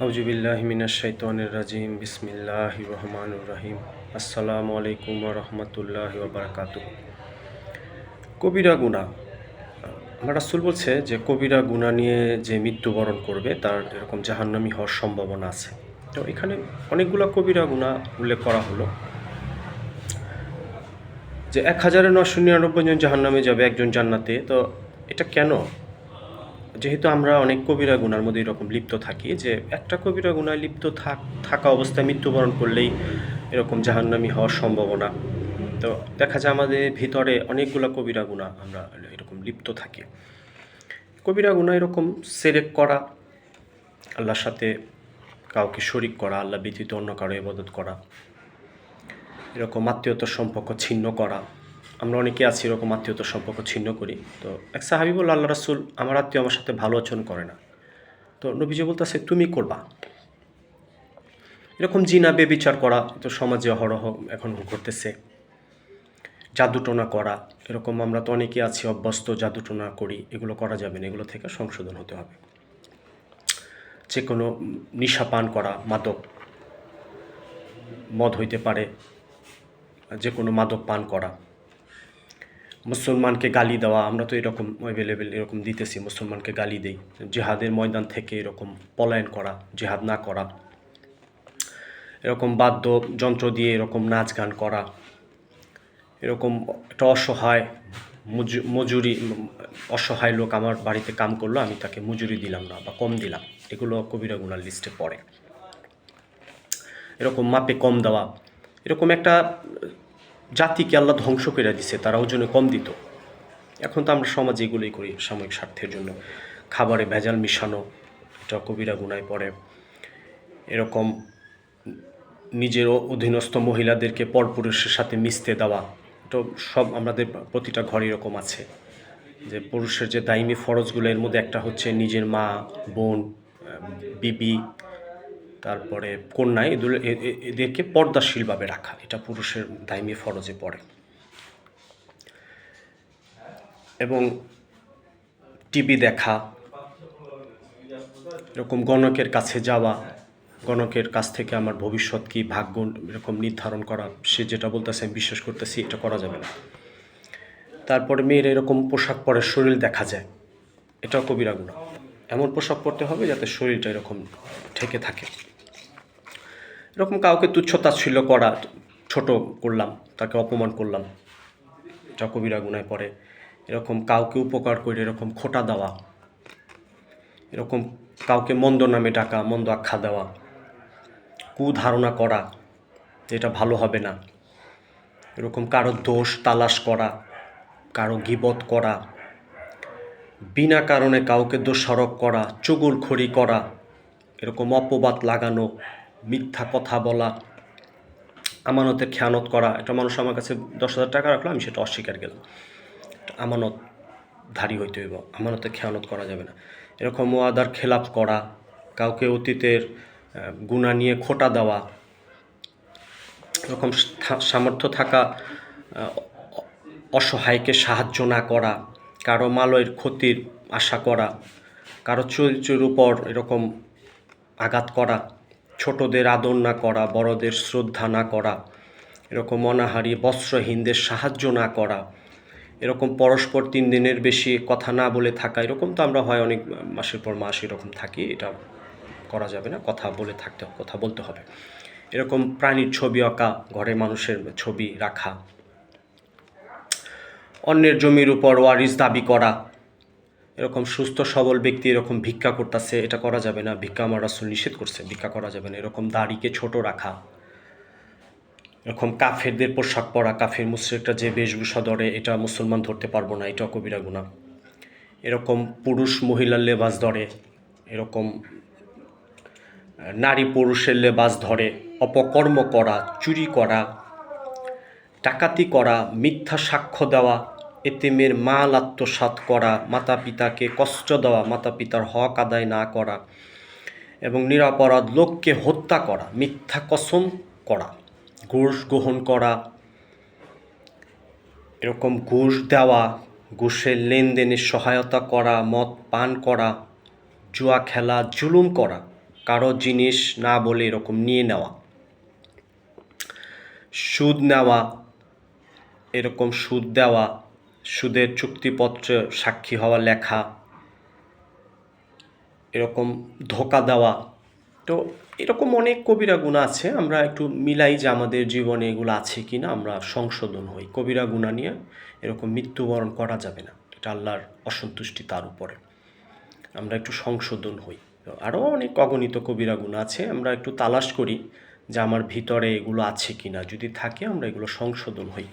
আউযুবিল্লাহি মিনাশ শাইতানির রাজিম বিসমিল্লাহির রহমানির রহিম। আসসালামু আলাইকুম ওয়া রাহমাতুল্লাহি ওয়া বারাকাতুহু। কবিরা গুনাহ, আমার রাসূল বলছে যে কবিরা গুনাহ নিয়ে যে মৃত্যুবরণ করবে তার এরকম জাহান্নামী হওয়ার সম্ভাবনা আছে। তো এখানে অনেকগুলা কবিরা গুনাহ উল্লেখ করা হলো যে ১,৯৯৯ জন জাহান্নামে যাবে, একজন জান্নাতে। তো এটা কেন? যেহেতু আমরা অনেক কবিরা গুনার মধ্যে এরকম লিপ্ত থাকি যে একটা কবিরা গুনায় লিপ্ত থাকা অবস্থায় মৃত্যুবরণ করলেই এরকম জাহান্নামী হওয়ার সম্ভাবনা। তো দেখা যায় আমাদের ভিতরে অনেকগুলো কবিরা গুনাহ আমরা এরকম লিপ্ত থাকি। কবিরা গুনাহ এরকম সেরেক করা, আল্লাহর সাথে কাউকে শরিক করা, আল্লাহ ব্যতীত অন্য কারো ইবাদত করা, এরকম আত্মীয়তার সম্পর্ক ছিন্ন করা। আমরা অনেকে আছি এরকম আত্মীয়তার সম্পর্ক ছিন্ন করি। তো এক সাহাবী বলল, আল্লাহ রাসূল, আমার আত্মীয় আমার সাথে ভালো আচরণ করে না। তো নবীজি বলতেছে তুমি করবা। এরকম জিনা বেবিচার করা তো সমাজে অহরহ এখন ঘটতেছে। জাদুটোনা করা, এরকম আমরা তো অনেকে আছি অভ্যস্ত, জাদুটোনা করি, এগুলো করা যাবে না, এগুলো থেকে সংশোধন হতে হবে। যে কোনো নেশা পান করা, মাদক, মদ হইতে পারে, যে কোনো মাদক পান করা, মুসলমানকে গালি দেওয়া, আমরা তো এরকম অ্যাভেলেবেল এরকম দিতেছি, মুসলমানকে গালি দেই। জিহাদের ময়দান থেকে এরকম পলায়ন করা, জিহাদ না করা, এরকম বাদ্যযন্ত্র দিয়ে এরকম নাচ গান করা, এরকম একটা অসহায় লোক আমার বাড়িতে কাম করলো, আমি তাকে মজুরি দিলাম না বা কম দিলাম, এগুলো কবিরা গুনার লিস্টে পড়ে। এরকম মাপে কম দেওয়া, এরকম একটা জাতিকে আল্লাহ ধ্বংস করে দিছে, তারা ওজনে কম দিত। এখন তো আমরা সমাজে এগুলোই করি সাময়িক স্বার্থের জন্য। খাবারে ভেজাল মিশানো, এটা কবিরা গুনায় পড়ে। এরকম নিজের অধীনস্থ মহিলাদেরকে পরপুরুষের সাথে মিশতে দেওয়া, তো সব আমাদের প্রতিটা ঘরে এরকম আছে যে পুরুষের যে দাইমি ফরজগুলো, এর মধ্যে একটা হচ্ছে নিজের মা, বোন, বিবি, তারপরে কন্যা, এদেরকে পর্দাশীলভাবে রাখা, এটা পুরুষের দাইমি ফরজে পড়ে। এবং টিভি দেখা, এরকম গণকের কাছে যাওয়া, গণকের কাছ থেকে আমার ভবিষ্যৎ কী, ভাগ্য এরকম নির্ধারণ করা, সে যেটা বলতেছে আমি বিশ্বাস করতেছি, এটা করা যাবে না। তারপরে মেয়ের এরকম পোশাক পরে শরীর দেখা যায়, এটাও কবিরা গুনাহ। এমন পোশাক পরতে হবে যাতে শরীরটা এরকম ঢেকে থাকে। এরকম কাউকে তুচ্ছ-তাচ্ছিল্য করা, ছোট করলাম, তাকে অপমান করলাম, এটা কবিরা গুনায় পড়ে। এরকম কাউকে উপকার করে এরকম খোঁটা দেওয়া, এরকম কাউকে মন্দ নামে ডাকা, মন্দ আখ্যা দেওয়া, কুধারণা করা যেটা ভালো হবে না, এরকম কারো দোষ তালাশ করা, কারো গীবত করা, বিনা কারণে কাউকে দোষারোপ করা, চুগলখড়ি করা, এরকম অপবাদ লাগানো, মিথ্যা কথা বলা, আমানতের খেয়ানত করা। এটা মানুষ আমার কাছে 10,000 টাকা রাখলো, আমি সেটা অস্বীকার গেলাম, আমানতধারী হইতে হইব, আমানতের খেয়ানত করা যাবে না। এরকম ওয়াদার খেলাপ করা, কাউকে অতীতের গুনাহ নিয়ে খোঁটা দেওয়া, এরকম সামর্থ্য থাকা অসহায়কে সাহায্য না করা, কারো মালের ক্ষতির আশা করা, কারো চরিত্রের উপর এরকম আঘাত করা, ছোটদের আদর না করা, বড়দের শ্রদ্ধা না করা, এরকম অনাহারী বস্ত্রহীনদের সাহায্য না করা, এরকম পরস্পর 3 দিনের বেশি কথা না বলে থাকা। এরকম তো আমরা হয় অনেক মাসের পর মাস এরকম থাকি, এটা করা যাবে না, কথা বলতে হবে। এরকম প্রাণীর ছবি আঁকা, ঘরে মানুষের ছবি রাখা, অন্যের জমির উপর ওয়ারিশ দাবি করা, এরকম সুস্থ সবল ব্যক্তি এরকম ভিক্ষা করতেছে, এটা করা যাবে না, ভিক্ষা আমার রাসূল নিষেধ করছে, ভিক্ষা করা যাবে না। এরকম দাড়িকে ছোট রাখা, এরকম কাফেরদের পোশাক পরা, কাফের মুশরিকরা যে বেশভূষা ধরে, এটা মুসলমান ধরতে পারবো না, এটাও কবিরা গুনাহ। এরকম পুরুষ মহিলার লেবাস ধরে, এরকম নারী পুরুষের লেবাস ধরে অপকর্ম করা, চুরি করা, ডাকাতি করা, মিথ্যা সাক্ষ্য দেওয়া, এতিমের মাল আত্মসাৎ করা, মাতা পিতাকে কষ্ট দেওয়া, মাতা পিতার হক আদায় না করা, এবং নিরপরাধ লোককে হত্যা করা, মিথ্যা কসম করা, ঘুষ গ্রহণ করা, এরকম ঘুষ দেওয়া, ঘুষের লেনদেনে সহায়তা করা, মদ পান করা, জুয়া খেলা, জুলুম করা, কারো জিনিস না বলে এরকম নিয়ে নেওয়া, সুদ নেওয়া, এরকম সুদ দেওয়া, সুদের চুক্তিপত্রে সাক্ষী হওয়া, লেখা, এরকম ধোঁকা দেওয়া। তো এরকম অনেক কবিরা গুনাহ আছে। আমরা একটু মিলাই যে আমাদের জীবনে এগুলো আছে কি না, আমরা সংশোধন হই। কবিরা গুনাহ নিয়ে এরকম মৃত্যুবরণ করা যাবে না, এটা আল্লাহর অসন্তুষ্টি তার উপরে। আমরা একটু সংশোধন হই। আরও অনেক অগণিত কবিরা গুনাহ আছে, আমরা একটু তালাশ করি যে আমার ভিতরে এগুলো আছে কি না। যদি থাকে আমরা এগুলো সংশোধন হই।